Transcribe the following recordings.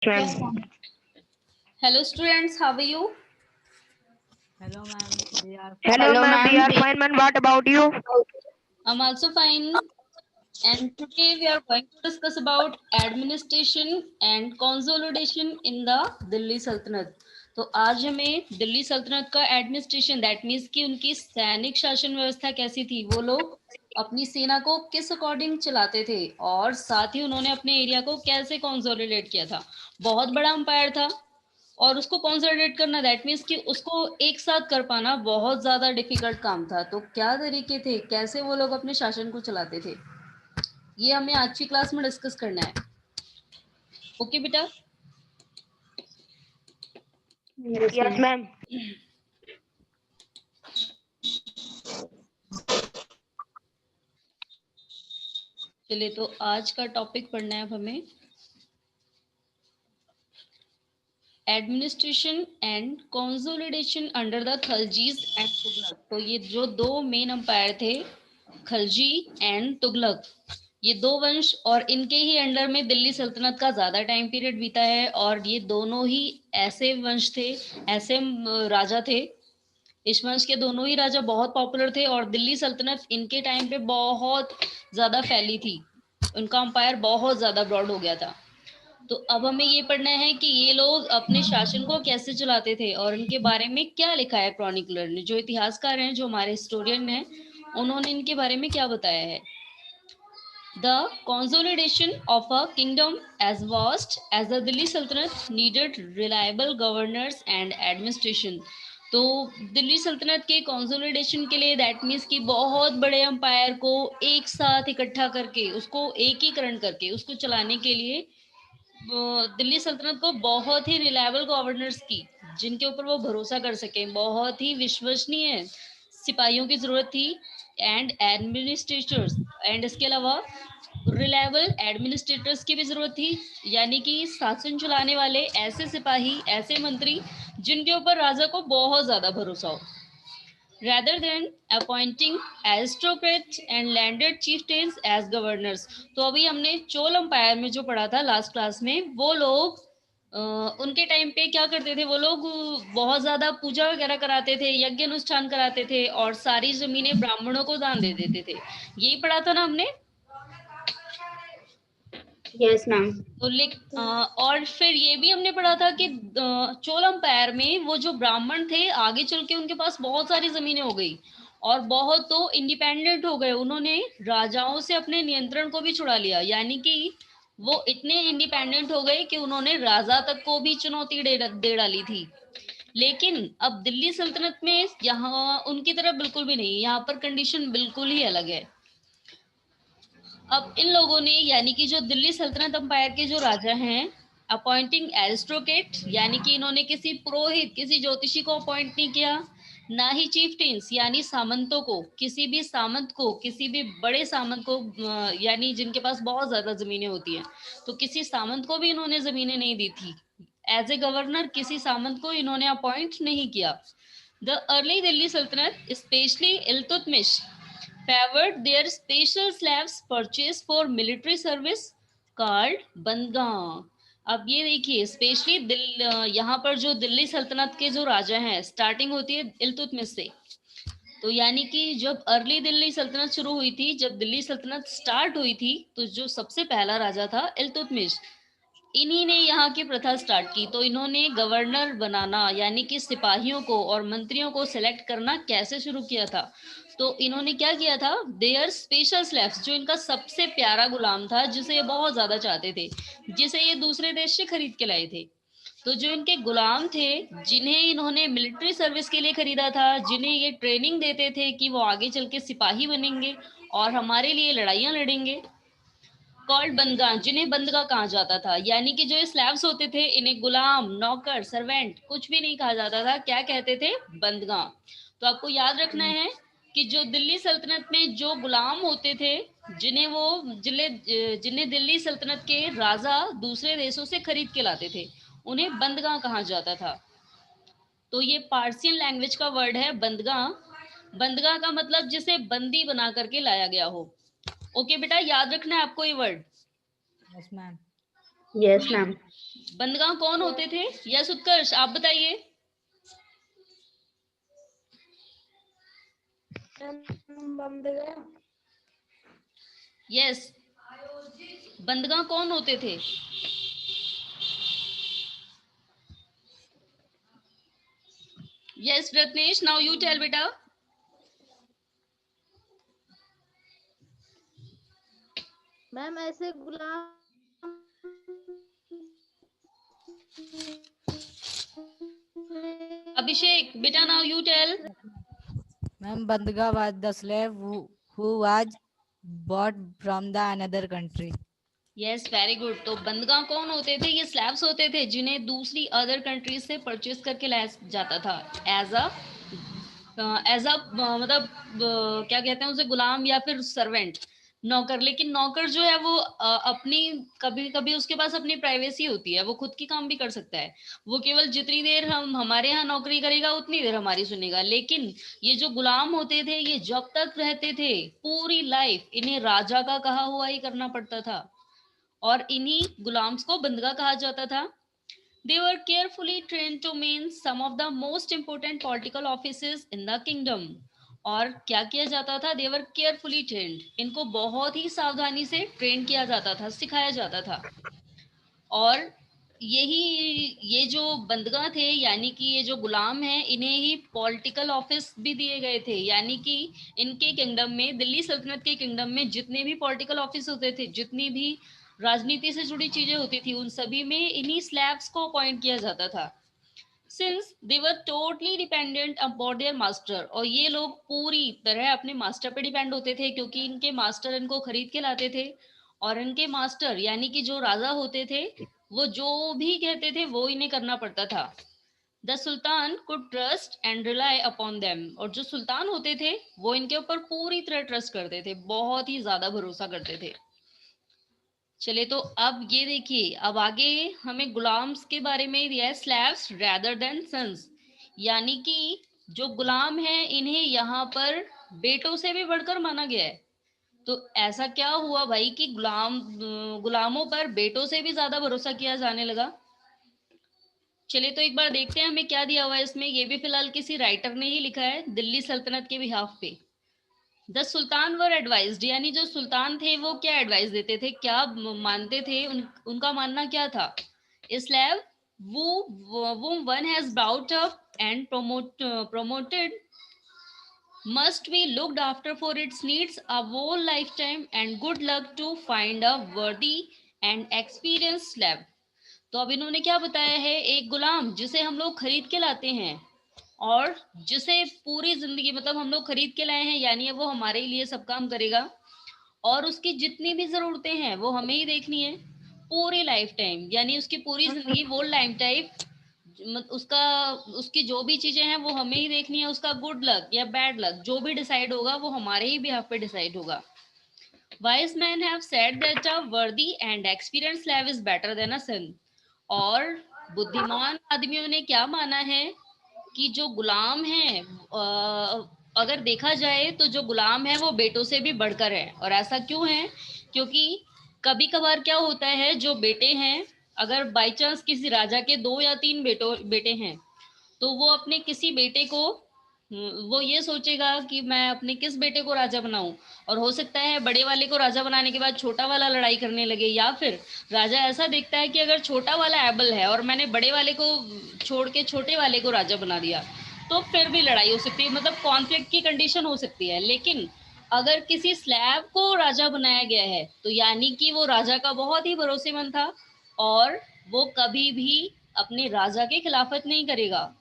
Yes, ma'am. ma'am. Hello students, how are you? Hello, ma'am. We are Hello, fine. Hello ma'am. We ma'am. are fine, ma'am. What about you? I'm also fine. And today we are going to discuss about administration and consolidation in the Delhi सल्तनत. तो आज हमें दिल्ली सल्तनत का administration that means कि उनकी सैनिक शासन व्यवस्था कैसी थी, वो लोग अपनी सेना को किस अकॉर्डिंग चलाते थे और साथ ही उन्होंने अपने एरिया को कैसे कंसोलिडेट किया था. बहुत बड़ा अंपायर था और उसको कंसोलिडेट करना दैट मीन्स कि उसको एक साथ कर पाना बहुत ज्यादा डिफिकल्ट काम था. तो क्या तरीके थे, कैसे वो लोग अपने शासन को चलाते थे, ये हमें आज की क्लास में डिस्कस करना है. ओके बेटा. Yes, Yes, ma'am. ma'am. चलिए, तो आज का टॉपिक पढ़ना है अब हमें administration and consolidation under the Khaljis and Tughlaq. तो ये जो दो मेन अंपायर थे, खलजी एंड तुगलक, ये दो वंश और इनके ही अंडर में दिल्ली सल्तनत का ज्यादा टाइम पीरियड बीता है. और ये दोनों ही ऐसे वंश थे, ऐसे राजा थे, इस वंश के दोनों ही राजा बहुत पॉपुलर थे और दिल्ली सल्तनत इनके टाइम पे बहुत ज्यादा फैली थी. उनका अंपायर बहुत ज्यादा ब्रॉड हो गया था. तो अब हमें ये पढ़ना है कि ये लोग अपने शासन को कैसे चलाते थे और इनके बारे में क्या लिखा है क्रॉनिकलर ने, जो इतिहासकार हैं, जो हमारे हिस्टोरियन हैं, उन्होंने इनके बारे में क्या बताया है. The consolidation of a kingdom as vast as the Delhi Sultanate needed reliable governors and administration. तो दिल्ली सल्तनत के कंसोलिडेशन के लिए दैट मीन्स कि बहुत बड़े अंपायर को एक साथ इकट्ठा करके, उसको एकीकरण करके उसको चलाने के लिए दिल्ली सल्तनत को बहुत ही रिलायबल गवर्नर्स की, जिनके ऊपर वो भरोसा कर सके, बहुत ही विश्वसनीय सिपाहियों की जरूरत थी एंड एडमिनिस्ट्रेटर्स. एंड इसके अलावा रिलायबल एडमिनिस्ट्रेटर्स की भी जरूरत थी, यानी कि शासन चलाने वाले ऐसे सिपाही, ऐसे मंत्री जिनके ऊपर राजा को बहुत ज्यादा भरोसा हो, rather than appointing aristocrats and landed chieftains as governors. तो अभी हमने चोल अंपायर में जो पढ़ा था लास्ट क्लास में, वो लोग उनके टाइम पे क्या करते थे, वो लोग बहुत ज्यादा पूजा वगैरह कराते थे, यज्ञ अनुष्ठान कराते थे और सारी जमीनें ब्राह्मणों को दान दे देते थे. यही पढ़ा था ना हमने. Yes, ma'am. तो और फिर ये भी हमने पढ़ा था कि चोल अंपायर में वो जो ब्राह्मण थे, आगे चल के उनके पास बहुत सारी जमीनें हो गई और बहुत तो इंडिपेंडेंट हो गए, उन्होंने राजाओं से अपने नियंत्रण को भी छुड़ा लिया, यानी कि वो इतने इंडिपेंडेंट हो गए कि उन्होंने राजा तक को भी चुनौती दे डाली थी. लेकिन अब दिल्ली सल्तनत में यहाँ उनकी तरह बिल्कुल भी नहीं, यहाँ पर कंडीशन बिल्कुल ही अलग है. अब इन लोगों ने, यानी कि जो दिल्ली सल्तनत अंपायर के जो राजा हैं, अपॉइंटिंग एरिस्टोक्रेट, यानी कि इन्होंने किसी पुरोहित, किसी ज्योतिषी को अपॉइंट नहीं किया, ना ही चीफटेन्स यानी सामंतों को, किसी भी सामंत को, किसी भी बड़े सामंत को, यानी जिनके पास बहुत ज्यादा जमीनें होती हैं, तो किसी सामंत को भी इन्होंने जमीनें नहीं दी थी. एज ए गवर्नर किसी सामंत को इन्होंने अपॉइंट नहीं किया. द अर्ली दिल्ली सल्तनत, specially Iltutmish, favored their special slaves purchased for military service called बंदगां. अब ये देखिए, स्पेशली यहाँ पर जो दिल्ली सल्तनत के जो राजा हैं, स्टार्टिंग होती है इल्तुतमिश से. तो यानी कि जब अर्ली दिल्ली सल्तनत शुरू हुई थी, जब दिल्ली सल्तनत स्टार्ट हुई थी, तो जो सबसे पहला राजा था इल्तुतमिश, इन्हीं ने यहाँ की प्रथा स्टार्ट की. तो इन्होंने गवर्नर बनाना, यानी कि सिपाहियों को और मंत्रियों को सिलेक्ट करना कैसे शुरू किया था. तो इन्होंने क्या किया था, देयर स्पेशल स्लेव्स, जो इनका सबसे प्यारा गुलाम था, जिसे ये बहुत ज्यादा चाहते थे, जिसे ये दूसरे देश से खरीद के लाए थे. तो जो इनके गुलाम थे, जिन्हें इन्होंने मिलिट्री सर्विस के लिए खरीदा था, जिन्हें ये ट्रेनिंग देते थे कि वो आगे चल के सिपाही बनेंगे और हमारे लिए लड़ाइयां लड़ेंगे, कॉल्ड बंदगा, जिन्हें बंदगा कहा जाता था. यानी कि जो स्लैव्स होते थे, इन्हें गुलाम, नौकर, सर्वेंट कुछ भी नहीं कहा जाता था, क्या कहते थे, बंदगा. तो आपको याद रखना है कि जो दिल्ली सल्तनत में जो गुलाम होते थे, जिन्हें दिल्ली सल्तनत के राजा दूसरे देशों से खरीद के लाते थे, उन्हें बंदगा कहा जाता था. तो ये पार्सियन लैंग्वेज का वर्ड है बंदगा. बंदगा का मतलब जिसे बंदी बना करके लाया गया हो. ओके बेटा, याद रखना है आपको ये वर्ड. Yes, ma'am. तो Yes, ma'am. बंदगां कौन होते थे? यस उत्कर्ष, आप बताइए। यस, बंदगां कौन होते थे? Yes Ratnesh, now you tell बेटा। मैम ऐसे गुलाम अभिषेक बेटा, now you tell. Ma'am, Bandga was the slave who was bought from the another country. Yes very good. तो बंदगां कौन होते थे? ये स्लैब्स होते थे जिन्हें दूसरी अदर कंट्रीज से परचेज करके लाया जाता था एज अ मतलब क्या कहते हैं उसे, गुलाम या फिर सर्वेंट, नौकर। लेकिन नौकर जो है वो अपनी, कभी कभी उसके पास अपनी प्राइवेसी होती है, वो खुद की काम भी कर सकता है। वो केवल जितनी देर हम हमारे यहाँ नौकरी करेगा उतनी देर हमारी सुनेगा। लेकिन ये जो गुलाम होते थे, ये जब तक रहते थे पूरी लाइफ इन्हें राजा का कहा हुआ ही करना पड़ता था, और इन्हीं गुलाम्स को बंदगा कहा जाता था। They were carefully trained to maintain some of the most important political offices in the kingdom. और क्या किया जाता था? They were carefully trained. इनको बहुत ही सावधानी से ट्रेन किया जाता था, सिखाया जाता था। और ये जो बंदगा थे, यानी कि ये जो गुलाम हैं, इन्हें ही पॉलिटिकल ऑफिस भी दिए गए थे। यानी कि इनके किंगडम में, दिल्ली सल्तनत के किंगडम में जितने भी पॉलिटिकल ऑफिस होते थे, जितनी भी राजनीति से जुड़ी चीजें होती थी, उन सभी में इन्हीं स्लैब्स को अपॉइंट किया जाता था। Since they were totally dependent upon their master, और ये लोग पूरी तरह अपने मास्टर पे डिपेंड होते थे, क्योंकि इनके मास्टर इनको खरीद के लाते थे। और इनके मास्टर यानी कि जो राजा होते थे, वो जो भी कहते थे वो इन्हें करना पड़ता था। The sultan could trust and rely upon them, और जो सुल्तान होते थे वो इनके ऊपर पूरी तरह ट्रस्ट करते थे, बहुत ही ज्यादा भरोसा करते थे। चलिए, तो अब ये देखिए, अब आगे हमें गुलाम्स के बारे में दिया है, स्लैव्स रेदर देन सन्स, यानी कि जो गुलाम हैं इन्हें यहाँ पर बेटों से भी बढ़कर माना गया है। तो ऐसा क्या हुआ भाई कि गुलामों पर बेटों से भी ज्यादा भरोसा किया जाने लगा? चलिए, तो एक बार देखते हैं हमें क्या दिया हुआ है इसमें। ये भी फिलहाल किसी राइटर ने ही लिखा है दिल्ली सल्तनत के बिहाफ पे। द सुल्तान वर एडवाइज्ड, यानी जो सुल्तान थे वो क्या एडवाइस देते थे, क्या मानते थे, उनका मानना क्या था? Slave whom one has brought up and promoted must be looked after for its needs a whole lifetime, and good luck to find a worthy and experienced slave. तो अब इन्होंने क्या बताया है, एक गुलाम जिसे हम लोग खरीद के लाते हैं, और जिसे पूरी जिंदगी, मतलब हम लोग खरीद के लाए हैं, यानी वो हमारे लिए सब काम करेगा, और उसकी जितनी भी जरूरतें हैं वो हमें ही देखनी है पूरी लाइफ टाइम, यानी उसकी पूरी जिंदगी, वो लाइफ टाइम, उसका उसकी जो भी चीजें हैं वो हमें ही देखनी है। उसका गुड लक या बैड लक जो भी डिसाइड होगा वो हमारे ही बिहाफ पे डिसाइड होगा। Wise men have said that a worthy and experienced slave is better than a son. और बुद्धिमान आदमियों ने क्या माना है कि जो गुलाम है, अगर देखा जाए तो जो गुलाम है वो बेटों से भी बढ़कर है। और ऐसा क्यों है? क्योंकि कभी कभार क्या होता है, जो बेटे हैं, अगर बाई चांस किसी राजा के 2 या 3 बेटे हैं, तो वो अपने किसी बेटे को, वो ये सोचेगा कि मैं अपने किस बेटे को राजा बनाऊं। और हो सकता है बड़े वाले को राजा बनाने के बाद छोटा वाला लड़ाई करने लगे, या फिर राजा ऐसा देखता है कि अगर छोटा वाला एबल है और मैंने बड़े वाले को छोड़ के छोटे वाले को राजा बना दिया, तो फिर भी लड़ाई हो सकती है, मतलब कॉन्फ्लिक्ट की कंडीशन हो सकती है। लेकिन अगर किसी स्लैब को राजा बनाया गया है, तो यानी कि वो राजा का बहुत ही भरोसेमंद था, और वो कभी भी अपने राजा के खिलाफत नहीं करेगा।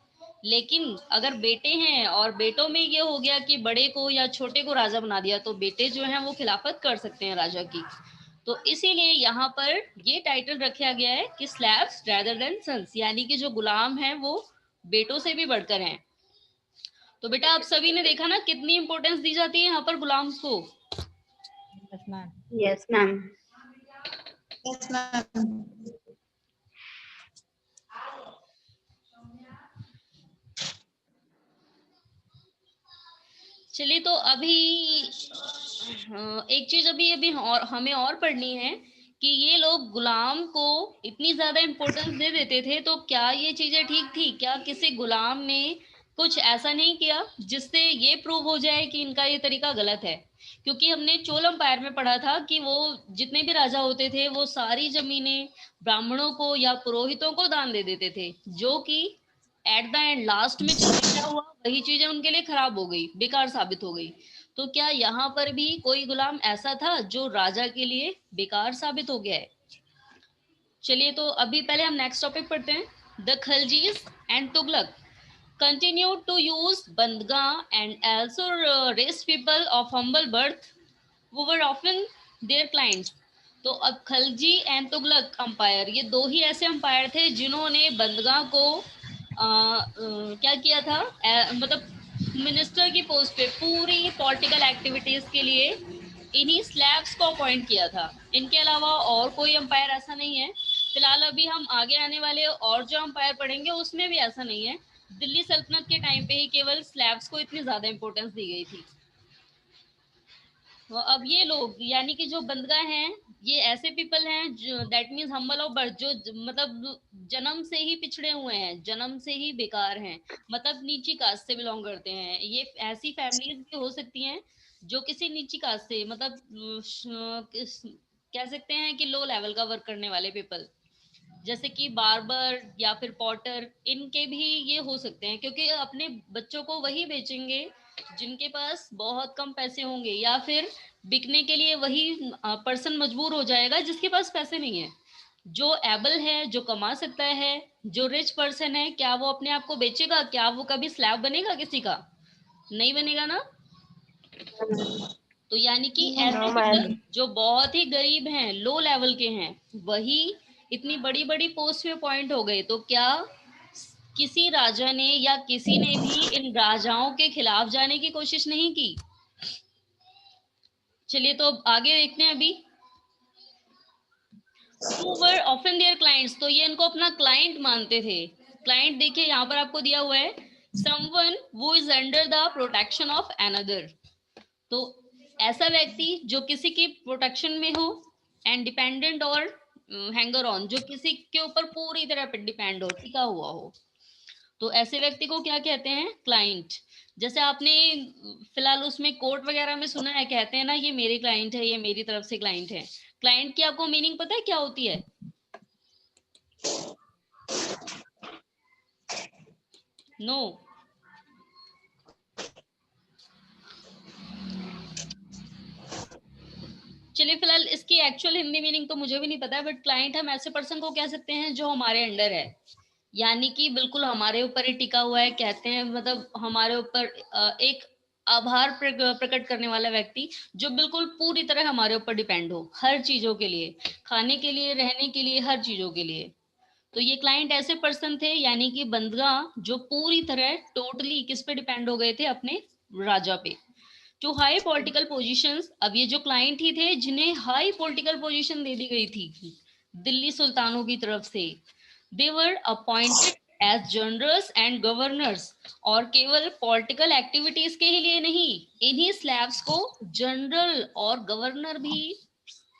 लेकिन अगर बेटे हैं और बेटों में ये हो गया कि बड़े को या छोटे को राजा बना दिया, तो बेटे जो हैं वो खिलाफत कर सकते हैं राजा की। तो इसीलिए यहाँ पर ये टाइटल रखा गया है कि स्लैव्स रेदर देन सन्स, यानी कि जो गुलाम हैं वो बेटों से भी बढ़कर हैं। तो बेटा आप सभी ने देखा ना कितनी इंपॉर्टेंस दी जाती है यहाँ पर गुलाम्स को। Yes, ma'am. Yes, ma'am. Yes, ma'am. चलिए, तो अभी एक चीज अभी अभी और हमें और पढ़नी है कि ये लोग गुलाम को इतनी ज्यादा इम्पोर्टेंस दे देते थे, तो क्या ये चीजें ठीक थी? क्या किसी गुलाम ने कुछ ऐसा नहीं किया जिससे ये प्रूव हो जाए कि इनका ये तरीका गलत है? क्योंकि हमने चोल एम्पायर में पढ़ा था कि वो जितने भी राजा होते थे वो सारी जमीनें ब्राह्मणों को या पुरोहितों को दान दे देते थे, जो कि एट द एंड लास्ट में चल क्या हुआ, वही चीजें उनके लिए खराब हो गई, बेकार साबित हो गई। तो क्या यहाँ पर भी कोई गुलाम ऐसा था जो राजा के लिए बेकार साबित हो गया है? चलिए तो अभी पहले हम नेक्स्ट टॉपिक पढ़ते हैं। The Khaljis and Tughlaq continued to use bandga and also raised people of humble birth who were often their clients। तो अब खलजी एंड तुगलक अंपायर, ये दो ही ऐसे अंपायर थे जिन्होंने बंदगा को क्या किया था, मतलब मिनिस्टर की पोस्ट पे पूरी पॉलिटिकल एक्टिविटीज के लिए इन्हीं स्लैब्स को अपॉइंट किया था। इनके अलावा और कोई अंपायर ऐसा नहीं है। फिलहाल अभी हम आगे आने वाले और जो अंपायर पढ़ेंगे उसमें भी ऐसा नहीं है। दिल्ली सल्तनत के टाइम पे ही केवल स्लैब्स को इतनी ज्यादा इंपॉर्टेंस दी गई थी। तो अब ये लोग यानी कि जो बंदगा हैं, ये ऐसे पीपल हैं जो that means humble of birth, जो मतलब जन्म से ही पिछड़े हुए हैं, जन्म से ही बेकार हैं, मतलब नीची कास्ट से बिलोंग करते हैं। ये ऐसी फैमिलीज भी हो सकती हैं जो किसी नीची कास्ट से, मतलब कह सकते हैं कि लो लेवल का वर्क करने वाले पीपल, जैसे कि बार्बर या फिर पॉटर, इनके भी ये हो सकते हैं, क्योंकि अपने बच्चों को वही बेचेंगे जिनके पास बहुत कम पैसे होंगे, या फिर बिकने के लिए वही पर्सन मजबूर हो जाएगा जिसके पास पैसे नहीं है। जो एबल है, जो कमा सकता है, जो रिच पर्सन है, क्या वो अपने आप को बेचेगा? क्या वो कभी स्लैब बनेगा किसी का? नहीं बनेगा ना। तो यानी कि ऐसे people जो बहुत ही गरीब हैं, लो लेवल के हैं, वही इतनी बड़ी बड़ी पोस्ट पे अपॉइंट हो गए। तो क्या किसी राजा ने या किसी ने भी इन राजाओं के खिलाफ जाने की कोशिश नहीं की? चलिए तो अब आगे देखते हैं अभी। Who were often their clients, तो ये इनको अपना क्लाइंट मानते थे। क्लाइंट देखिए यहाँ पर आपको दिया हुआ है, someone who is under the protection of another। तो ऐसा व्यक्ति जो किसी की प्रोटेक्शन में हो, एंड डिपेंडेंट और हैंगर ऑन, जो किसी के ऊपर पूरी तरह पे डिपेंड हो, टिका हुआ हो, तो ऐसे व्यक्ति को क्या कहते हैं? क्लाइंट। जैसे आपने फिलहाल उसमें कोर्ट वगैरह में सुना है, कहते हैं ना ये मेरे क्लाइंट है, ये मेरी तरफ से क्लाइंट है। क्लाइंट की आपको मीनिंग पता है क्या होती है? नो चलिए फिलहाल इसकी एक्चुअल हिंदी मीनिंग तो मुझे भी नहीं पता है, बट क्लाइंट हम ऐसे पर्सन को कह सकते हैं जो हमारे अंडर है, यानी कि बिल्कुल हमारे ऊपर ही टिका हुआ है, कहते हैं मतलब हमारे ऊपर एक आभार प्रकट करने वाला व्यक्ति, जो बिल्कुल पूरी तरह हमारे ऊपर डिपेंड हो हर चीजों के लिए, खाने के लिए, रहने के लिए, हर चीजों के लिए। तो ये क्लाइंट ऐसे पर्सन थे, यानी कि बंदगा, जो पूरी तरह टोटली किस पे डिपेंड हो गए थे? अपने राजा पे। टू हाई पॉलिटिकल पोजीशंस, अब ये जो क्लाइंट ही थे जिन्हें हाई पॉलिटिकल पोजीशन दे दी गई थी दिल्ली सुल्तानों की तरफ से। They were appointed as generals and governors, और केवल पॉलिटिकल एक्टिविटीज के ही लिए नहीं, इन्हीं स्लैब्स को जनरल और गवर्नर भी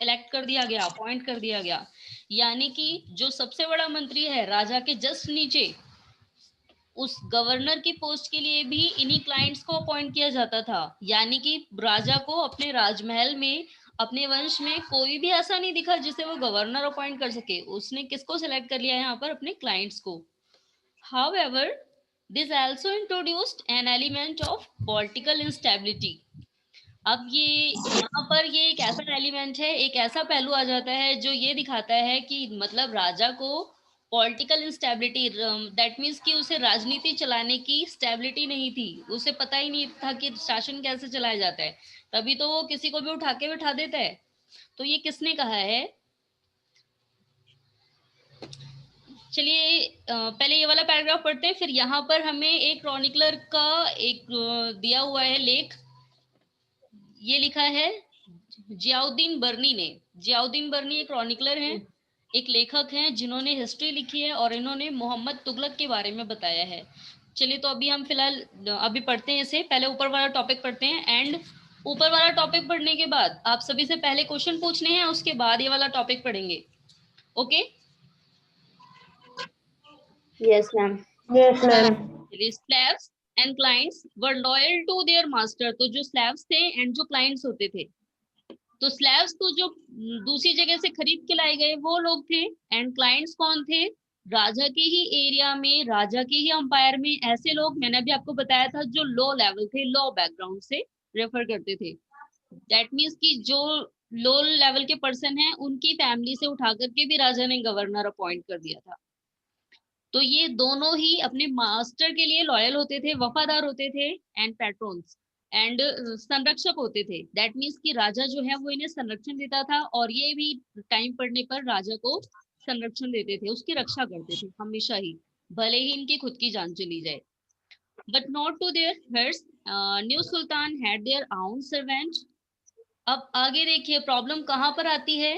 इलेक्ट कर दिया गया, अपॉइंट कर दिया गया। यानी कि जो सबसे बड़ा मंत्री है राजा के जस्ट नीचे, उस गवर्नर की पोस्ट के लिए भी इन्हीं क्लाइंट्स को अपॉइंट किया जाता था। यानी कि राजा को अपने राजमहल में, अपने वंश में कोई भी ऐसा नहीं दिखा जिसे वो गवर्नर अपॉइंट कर सके। उसने किसको सिलेक्ट कर लिया यहाँ पर? अपने क्लाइंट्स को। However this also introduced an element of political instability. अब ये यहाँ पर ये एक ऐसा एलिमेंट है, एक ऐसा पहलू आ जाता है जो ये दिखाता है कि मतलब राजा को पॉलिटिकल इंस्टेबिलिटी, दैट मीन्स कि उसे राजनीति चलाने की स्टेबिलिटी नहीं थी, उसे पता ही नहीं था कि शासन कैसे चलाया जाता है, तभी तो वो किसी को भी उठा के बैठा देता है। तो ये किसने कहा है? चलिए पहले ये वाला पैराग्राफ पढ़ते हैं, फिर यहाँ पर हमें एक क्रॉनिकलर का एक दिया हुआ है लेख, ये लिखा है जियाउद्दीन बर्नी ने। जियाउद्दीन बर्नी एक क्रॉनिकलर हैं, एक लेखक हैं जिन्होंने हिस्ट्री लिखी है, और इन्होंने मोहम्मद तुगलक के बारे में बताया है। चलिए तो अभी हम फिलहाल अभी पढ़ते हैं इसे, पहले ऊपर वाला टॉपिक पढ़ते हैं। एंड ऊपर वाला टॉपिक पढ़ने के बाद आप सभी से पहले क्वेश्चन पूछने हैं, उसके बाद ये वाला टॉपिक पढ़ेंगे। Okay? Yes, ma'am. Yes, ma'am. Slaves and clients were loyal to their master. तो जो स्लेव्स थे एंड जो क्लाइंट्स होते थे, तो स्लेव्स तो जो दूसरी जगह से खरीद के लाए गए वो लोग थे, एंड क्लाइंट्स कौन थे? राजा के ही एरिया में, राजा के ही अंपायर में ऐसे लोग, मैंने अभी आपको बताया था, जो लो लेवल थे, लो बैकग्राउंड से रेफर करते थे। दैट मीन्स कि जो लो लेवल के पर्सन हैं उनकी फैमिली से उठा करके भी राजा ने गवर्नर अपॉइंट कर दिया था। तो ये दोनों ही अपने मास्टर के लिए लॉयल होते थे, वफादार होते थे, एंड पैट्रोन्स एंड संरक्षक होते थे। दैट मीन्स कि राजा जो है वो इन्हें संरक्षण देता था, और ये भी टाइम पड़ने पर राजा को संरक्षण देते थे, उसकी रक्षा करते थे हमेशा ही, भले ही इनकी खुद की जान चली जाए। But not to their hearts, new sultan had their own servant. अब आगे देखिए प्रॉब्लम कहाँ पर आती है।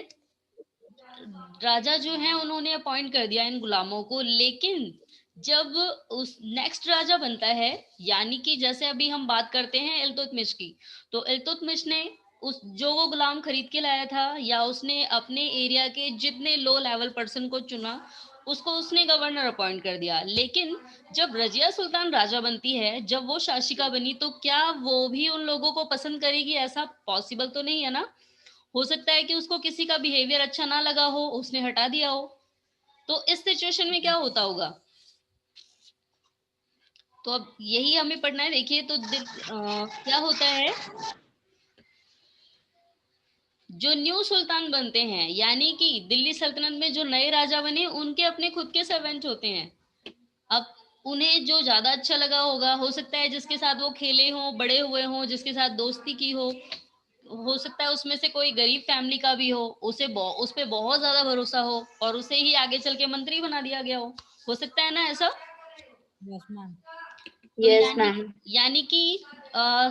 राजा जो है उन्होंने अपॉइंट कर दिया इन गुलामों को, लेकिन जब उस नेक्स्ट राजा बनता है, यानी कि जैसे अभी हम बात करते हैं इल्तुतमिश की, तो इल्तुतमिश ने उस जो वो गुलाम खरीद के लाया था, या उसने अपने एरिया के जितने लो लेवल पर्सन को चुना, उसको उसने गवर्नर अपॉइंट कर दिया। लेकिन जब रजिया सुल्तान राजा बनती है, जब वो शासिका बनी, तो क्या वो भी उन लोगों को पसंद करेगी? ऐसा पॉसिबल तो नहीं है ना। हो सकता है कि उसको किसी का बिहेवियर अच्छा ना लगा हो, उसने हटा दिया हो। तो इस सिचुएशन में क्या होता होगा? तो अब यही हमें पढ़ना है। देखिए तो क्या होता है, जो न्यू सुल्तान बनते हैं, यानी कि दिल्ली सल्तनत में जो नए राजा बने, उनके अपने खुद के सर्वेंट होते हैं। अब उन्हें जो ज्यादा अच्छा लगा होगा, हो सकता है जिसके साथ वो खेले हों, बड़े हुए हों, जिसके साथ दोस्ती की हो सकता है उसमें से कोई गरीब फैमिली का भी हो, उस पे बहुत ज्यादा भरोसा हो, और उसे ही आगे चल के मंत्री बना दिया गया हो सकता है ना ऐसा। Yes, ma'am. तो Yes, ma'am. यानी कि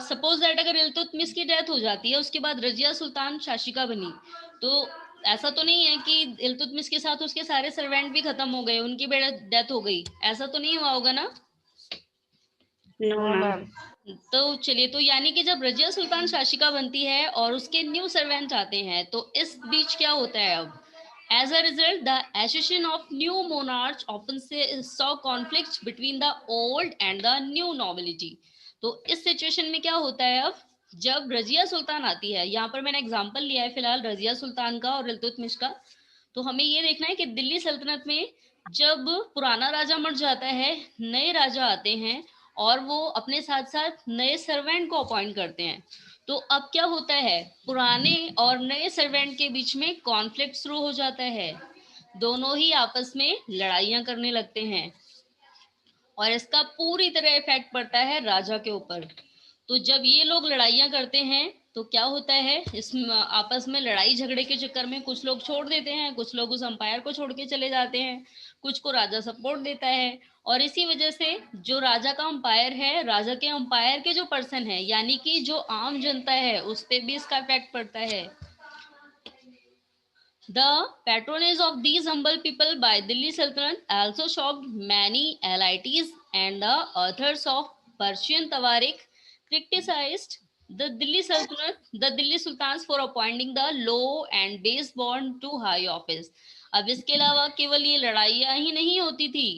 सपोज दैट अगर इल्तुतमिश की डेथ हो जाती है, उसके बाद रजिया सुल्तान शासिका बनी, तो ऐसा तो नहीं है कि इल्तुतमिश के साथ उसके सारे सर्वेंट भी खत्म हो गए, उनकी भी डेथ हो गई, ऐसा तो नहीं हुआ होगा ना। No, ma'am. तो चलिए, तो यानी कि जब रजिया सुल्तान शासिका बनती है और उसके न्यू सर्वेंट आते हैं, तो इस बीच क्या होता है अब? As a result, the accession of new monarchs often saw conflicts between the old and the new nobility. तो इस सिचुएशन में क्या होता है अब? जब रजिया सुल्तान आती है, यहाँ पर मैंने एग्जांपल लिया है फिलहाल रजिया सुल्तान का और इल्तुतमिश का, तो हमें ये देखना है कि दिल्ली सल्तनत में जब पुराना राजा मर जाता है, नए राजा आते हैं, और वो अपने साथ साथ नए सर्वेंट को अपॉइंट करते हैं। तो अब क्या होता है, पुराने और नए सर्वेंट के बीच में कॉन्फ्लिक्ट शुरू हो जाता है, दोनों ही आपस में लड़ाइयां करने लगते हैं, और इसका पूरी तरह इफेक्ट पड़ता है राजा के ऊपर। तो जब ये लोग लड़ाइयां करते हैं, तो क्या होता है, इस आपस में लड़ाई झगड़े के चक्कर में कुछ लोग छोड़ देते हैं, कुछ लोग उस अंपायर को छोड़ के चले जाते हैं, कुछ को राजा सपोर्ट देता है, और इसी वजह से जो राजा का अंपायर है, राजा के अंपायर के जो पर्सन है, यानी कि जो आम जनता है, उस पर भी इसका इफेक्ट पड़ता है। The patronage of these humble people by Delhi Sultanate also shocked many elites, and the authors of Persian Tawarik criticized the Delhi Sultans for appointing the low and base born to high office. अब इसके अलावा केवल ये लड़ाइयाँ ही नहीं होती थी।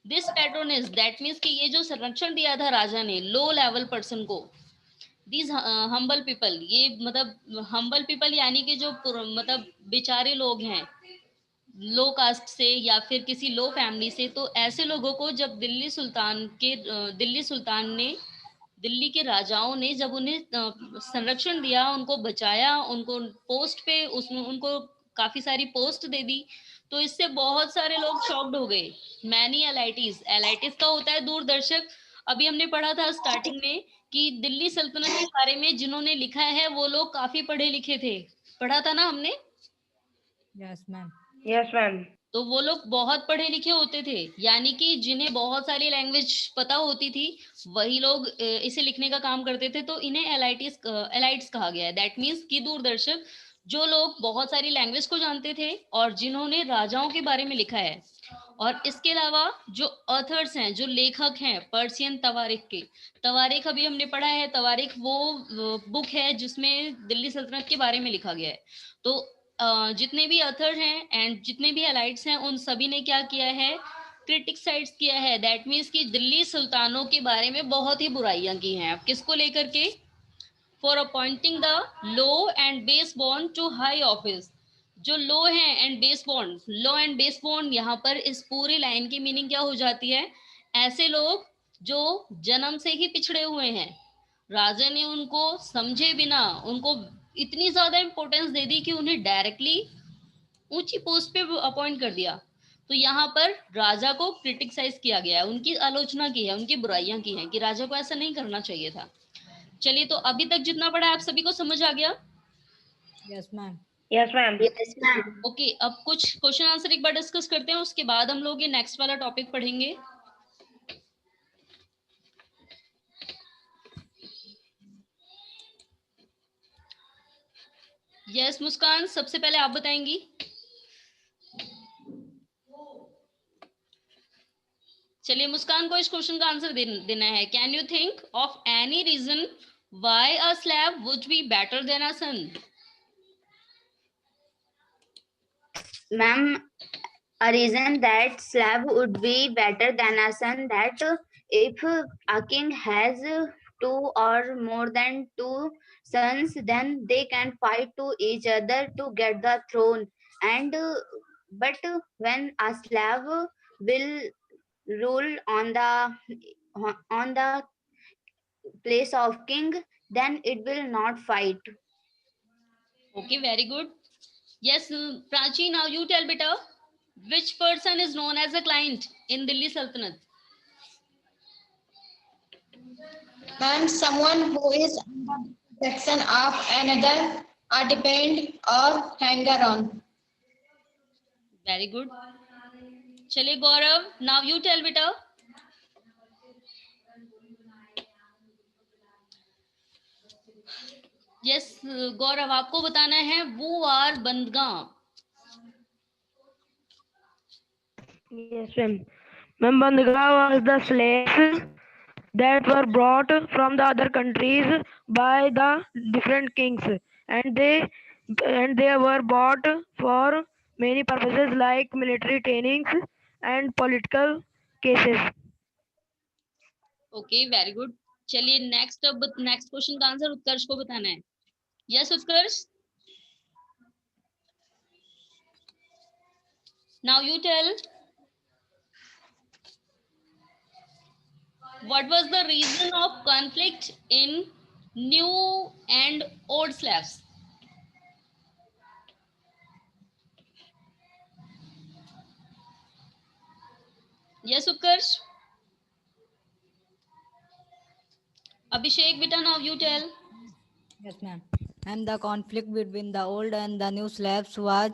This patronage, that means कि ये जो संरक्षण दिया था राजा ने लो लेवल पर्सन को, दीज हम्बल पीपल, ये मतलब हम्बल पीपल यानी कि जो मतलब बेचारे लोग हैं, लो कास्ट से या फिर किसी लो फैमिली से, तो ऐसे लोगों को जब दिल्ली सुल्तान ने, दिल्ली के राजाओं ने जब उन्हें संरक्षण दिया, उनको बचाया, उनको पोस्ट पे उसमें उनको काफी सारी पोस्ट दे दी, तो इससे बहुत सारे लोग शॉक्ड हो गए। मैनी एलाइटिस, एलाइटिस का होता है दूरदर्शक। अभी हमने पढ़ा था स्टार्टिंग में कि दिल्ली सल्तनत के बारे में जिन्होंने लिखा है वो लोग काफी पढ़े लिखे थे, पढ़ा था ना हमने। Yes, ma'am. Yes, ma'am. तो वो लोग बहुत पढ़े लिखे होते थे, यानी कि जिन्हें बहुत सारी लैंग्वेज पता होती थी, वही लोग इसे लिखने का काम करते थे, तो इन्हें एलाइट्स कहा गया है। दैट मीन्स कि दूरदर्शक, जो लोग बहुत सारी लैंग्वेज को जानते थे और जिन्होंने राजाओं के बारे में लिखा है, और इसके अलावा जो ऑथर्स हैं, जो लेखक हैं पर्शियन तवारीख के, तवारीख अभी हमने पढ़ा है, तवारीख वो बुक है जिसमें दिल्ली सल्तनत के बारे में लिखा गया है। तो जितने भी ऑथर हैं एंड जितने भी एलाइट्स हैं, उन सभी ने क्या किया है, क्रिटिसाइज किया है। दैट मीन्स कि दिल्ली सुल्तानों के बारे में बहुत ही बुराइयां की हैं। अब किसको लेकर के? For appointing the low and base born to high office. जो लो है and base born, low and base born, यहाँ पर इस पूरी लाइन की मीनिंग क्या हो जाती है? ऐसे लोग जो जन्म से ही पिछड़े हुए हैं, राजा ने उनको समझे बिना उनको इतनी ज्यादा इंपॉर्टेंस दे दी कि उन्हें डायरेक्टली ऊंची पोस्ट पे अपॉइंट कर दिया। तो यहाँ पर राजा को क्रिटिसाइज किया गया है, उनकी आलोचना की है, उनकी बुराइयां की हैं कि राजा को ऐसा नहीं करना चाहिए था। चलिए, तो अभी तक जितना पढ़ा आप सभी को समझ आ गया? Yes ma'am. Yes, ma'am. Yes, ma'am. Okay, अब कुछ क्वेश्चन आंसर एक बार डिस्कस करते हैं, उसके बाद हम लोग ये नेक्स्ट वाला टॉपिक पढ़ेंगे। यस मुस्कान, सबसे पहले आप बताएंगी। चलिए मुस्कान को इस क्वेश्चन का आंसर देना है। Can you think of any reason why a slave would be better than a son? Ma'am, a reason that slab would be better than a son, that if a king has two or more than two sons, then they can fight to each other to get the throne. And but when a slab will rule on the place of king, then it will not fight. Okay, very good. Yes, Prachi, now you tell beta, which person is known as a client in Delhi Sultanate? Ma'am, someone who is under the protection of another, a depend or hanger on. Very good. चलिए गौरव, now you tell beta. Yes, गौरव, आपको बताना है वो are बंदगां। Yes, ma'am. Ma'am, Bandhga was the slaves that were brought from the other countries by the different kings, and they were bought for many purposes like military trainings and political cases. Okay, very good. चलिए next, अब next question का answer Utkarsh को बताना है। Yes Utkarsh, now you tell, what was the reason of conflict in new and old Slavs? Yes Utkarsh. Abhishek beta, now you tell. Yes, ma'am. And the conflict between the old and the new Slavs was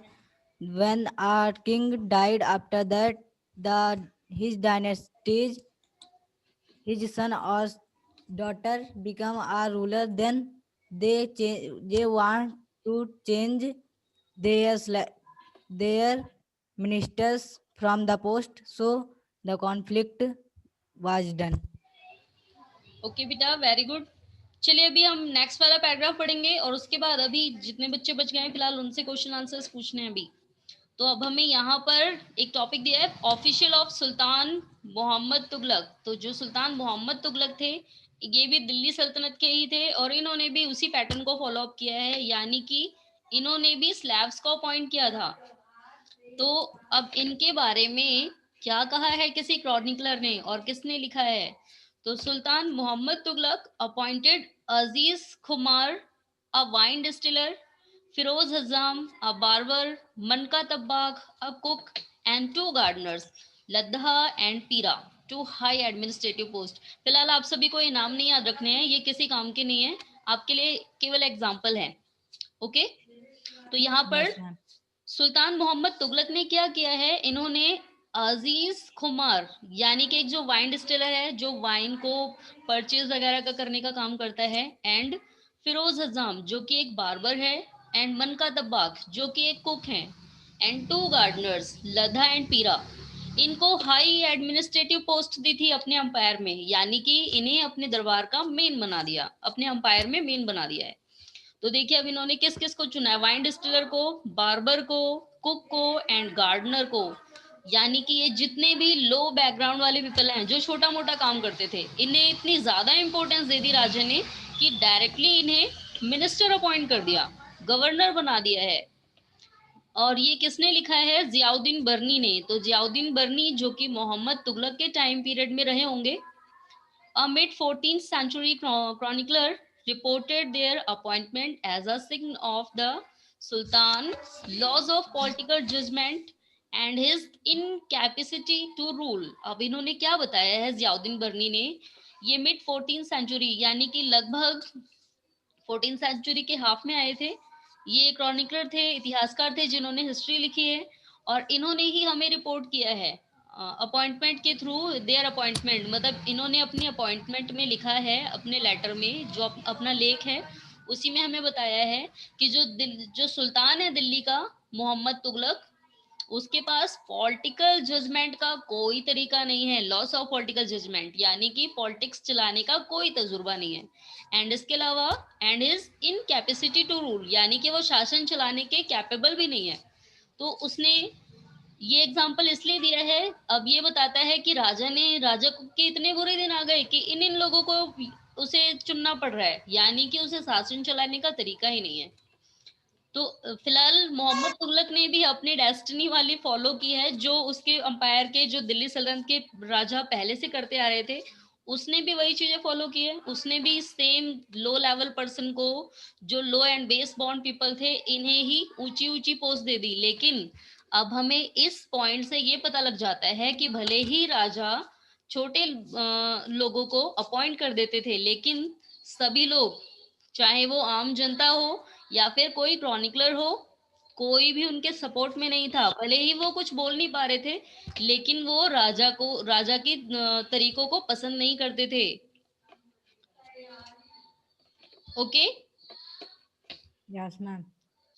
when our king died. After that, his dynasties, his son or daughter become our ruler. Then they want to change their ministers from the post. So the conflict was done. Okay बेटा, very good. चलिए अभी हम next वाला paragraph पढ़ेंगे और उसके बाद अभी जितने बच्चे बच गए हैं फिलहाल उनसे क्वेश्चन आंसर्स पूछने हैं अभी। तो अब हमें यहाँ पर एक टॉपिक दिया है, official of sultan Mohammad Tughlaq. तो जो सुल्तान मोहम्मद तुगलक थे, ये भी दिल्ली सल्तनत के ही थे और इन्होंने भी उसी पैटर्न को फॉलो अप किया है, यानी कि इन्होंने भी स्लैब्स को अपॉइंट किया था। तो अब इनके बारे में क्या कहा है किसी क्रॉनिकलर ने और किसने लिखा है? तो Sultan Mohammad Tughlaq appointed Aziz Khummar a wine distiller, Firoz Hajjam a barber, Manka Tabbakh a cook and 2 gardeners, Ladha and Pira to high administrative post. फिलहाल आप सभी को ये नाम नहीं याद रखने हैं, ये किसी काम के नहीं है, आपके लिए केवल एग्जाम्पल है। ओके, तो यहाँ पर Yes, ma'am. सुल्तान मोहम्मद तुगलक ने क्या किया है, इन्होंने अजीज खुमार यानी कि एक जो वाइन डिस्टिलर है जो वाइन को परचेज वगैरह का करने का काम करता है, एंड फिरोज हजाम जो कि एक बार्बर है, एंड मनका तब्बाक जो कि एक कुक है, एंड 2 गार्डनर्स लद्दा एंड पीरा, इनको हाई एडमिनिस्ट्रेटिव पोस्ट दी थी अपने अंपायर में, यानी कि इन्हें अपने दरबार का मेन बना दिया, अपने अंपायर में मेन बना दिया है। तो देखिए अब इन्होंने किस किस को चुना है, वाइन डिस्टिलर को, बार्बर को, कुक को एंड गार्डनर को, यानी कि ये जितने भी लो बैकग्राउंड वाले पीपल हैं जो छोटा मोटा काम करते थे, इन्हें इतनी ज्यादा इंपॉर्टेंस दे दी राजा ने कि डायरेक्टली इन्हें मिनिस्टर अपॉइंट कर दिया, गवर्नर बना दिया है। और ये किसने लिखा है, जियाउद्दीन बर्नी ने। तो जियाउद्दीन बर्नी जो कि मोहम्मद तुगलक के टाइम पीरियड में रहे होंगे। A mid-14th century chronicler reported their appointment as a sign of the Sultan's loss of political judgment and his incapacity to rule। अब इन्होंने क्या बताया है जियाउद्दीन बर्नी ने, ये मिड 14th सेंचुरी यानी कि लगभग 14th सेंचुरी के हाफ में आए थे। ये क्रॉनिकलर थे, इतिहासकार थे जिन्होंने हिस्ट्री लिखी है, और इन्होंने ही हमें रिपोर्ट किया है अपॉइंटमेंट के थ्रू, देयर अपॉइंटमेंट, मतलब इन्होंने अपनी अपॉइंटमेंट में लिखा है, अपने लेटर में जो अपना लेख है उसी में हमें बताया है कि जो सुल्तान है दिल्ली का, मोहम्मद तुगलक, उसके पास पॉलिटिकल जजमेंट का कोई तरीका नहीं है, लॉस ऑफ पॉलिटिकल जजमेंट, यानी कि पॉलिटिक्स चलाने का कोई तजुर्बा नहीं है। एंड इसके अलावा and is incapacity to rule, यानी कि वो शासन चलाने के कैपेबल भी नहीं है। तो उसने ये एग्जाम्पल इसलिए दिया है, अब ये बताता है कि राजा के इतने बुरे दिन आ गए कि इन लोगों को उसे चुनना पड़ रहा है, यानी कि उसे शासन चलाने का तरीका ही नहीं है। तो फिलहाल मोहम्मद तुगलक ने भी अपनी डेस्टिनी वाली फॉलो की है, जो उसके अंपायर के, जो दिल्ली सल्तनत के राजा पहले से करते आ रहे थे, उसने भी वही चीजें फॉलो की है। उसने भी सेम लो लेवल पर्सन को, जो लो एंड बेस बॉर्न पीपल थे, इन्हें ही ऊंची ऊंची पोस्ट दे दी। लेकिन अब हमें इस पॉइंट से ये पता लग जाता है कि भले ही राजा छोटे लोगों को अपॉइंट कर देते थे, लेकिन सभी लोग, चाहे वो आम जनता हो या फिर कोई क्रॉनिकलर हो, कोई भी उनके सपोर्ट में नहीं था। भले ही वो कुछ बोल नहीं पा रहे थे, लेकिन वो राजा की तरीकों को पसंद नहीं करते थे। Okay, yes ma'am.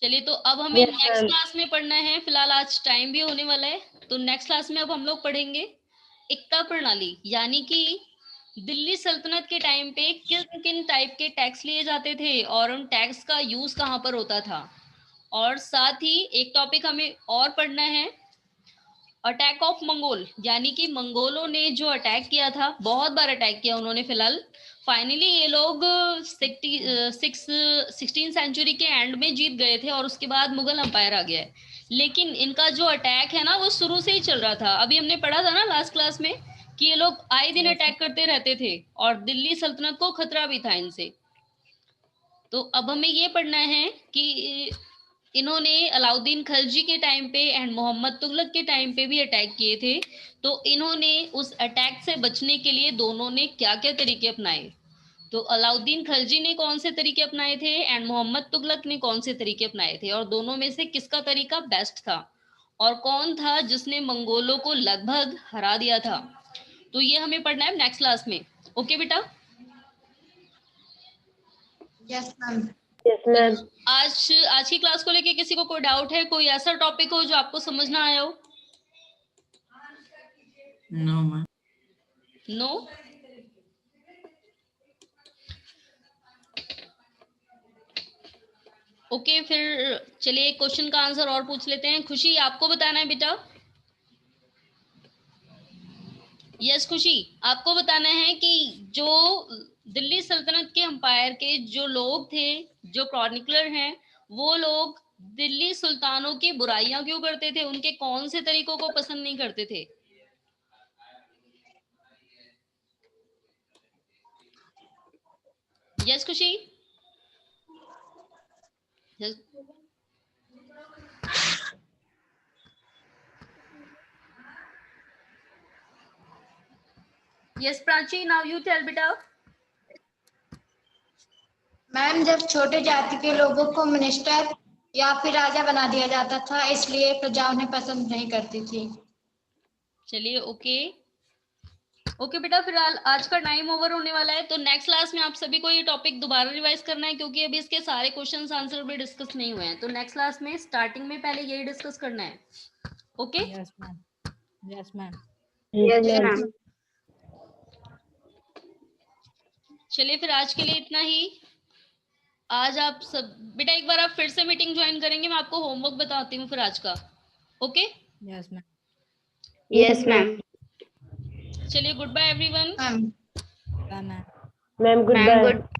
चलिए, तो अब हमें नेक्स्ट क्लास में पढ़ना है। फिलहाल आज टाइम भी होने वाला है, तो नेक्स्ट क्लास में अब हम लोग पढ़ेंगे इक्ता प्रणाली, यानी कि दिल्ली सल्तनत के टाइम पे किन किन टाइप के टैक्स लिए जाते थे और उन टैक्स का यूज कहाँ पर होता था। और साथ ही एक टॉपिक हमें और पढ़ना है, अटैक ऑफ मंगोल, यानी कि मंगोलों ने जो अटैक किया था, बहुत बार अटैक किया उन्होंने। फिलहाल फाइनली ये लोग 16th सेंचुरी के एंड में जीत गए थे और उसके बाद मुगल अंपायर आ गया है। लेकिन इनका जो अटैक है ना, वो शुरू से ही चल रहा था। अभी हमने पढ़ा था ना लास्ट क्लास में कि ये लोग आए दिन अटैक करते रहते थे और दिल्ली सल्तनत को खतरा भी था इनसे। तो अब हमें ये पढ़ना है कि इन्होंने अलाउद्दीन खलजी के टाइम पे एंड मोहम्मद तुगलक के टाइम पे भी अटैक किए थे। तो इन्होंने उस अटैक से बचने के लिए दोनों ने क्या क्या तरीके अपनाए। तो अलाउद्दीन खलजी ने कौन से तरीके अपनाए थे एंड मोहम्मद तुगलक ने कौन से तरीके अपनाए थे, और दोनों में से किसका तरीका बेस्ट था, और कौन था जिसने मंगोलों को लगभग हरा दिया था। तो ये हमें पढ़ना है नेक्स्ट क्लास में। ओके बेटा? Yes ma'am. आज की क्लास को लेके किसी को कोई डाउट है, कोई ऐसा टॉपिक हो जो आपको समझ ना आया हो? No ma'am. नो? ओके, फिर चलिए एक क्वेश्चन का आंसर और पूछ लेते हैं। खुशी, आपको बताना है बेटा। यस खुशी, आपको बताना है कि जो दिल्ली सल्तनत के अंपायर के जो लोग थे, जो क्रॉनिकलर हैं, वो लोग दिल्ली सुल्तानों की बुराइयां क्यों करते थे, उनके कौन से तरीकों को पसंद नहीं करते थे? Yes Khushi? Yes yes Prachi, now you tell बेटा। मैम, जब छोटे जाति के लोगों को मिनिस्टर या फिर राजा बना दिया जाता था, इसलिए प्रजा उन्हें पसंद नहीं करती थी। चलिए ओके बेटा, फिलहाल आज का टाइम ओवर होने वाला है, तो नेक्स्ट क्लास में आप सभी को ये टॉपिक दोबारा रिवाइज करना है, क्योंकि अभी इसके सारे क्वेश्चंस आंसर भी डिस्कस नहीं हुए हैं। तो नेक्स्ट क्लास में स्टार्टिंग में पहले यही डिस्कस करना है। Okay? Yes ma'am. Yes, ma'am. Yes, ma'am. चलिए फिर आज के लिए इतना ही। आज आप सब बेटा एक बार आप फिर से मीटिंग ज्वाइन करेंगे, मैं आपको होमवर्क बताती हूँ फिर आज का। Okay Yes, ma'am. Yes, ma'am. चलिए, good bye everyone. Ma'am. Bye, ma'am. Ma'am, Ma'am, goodbye. good.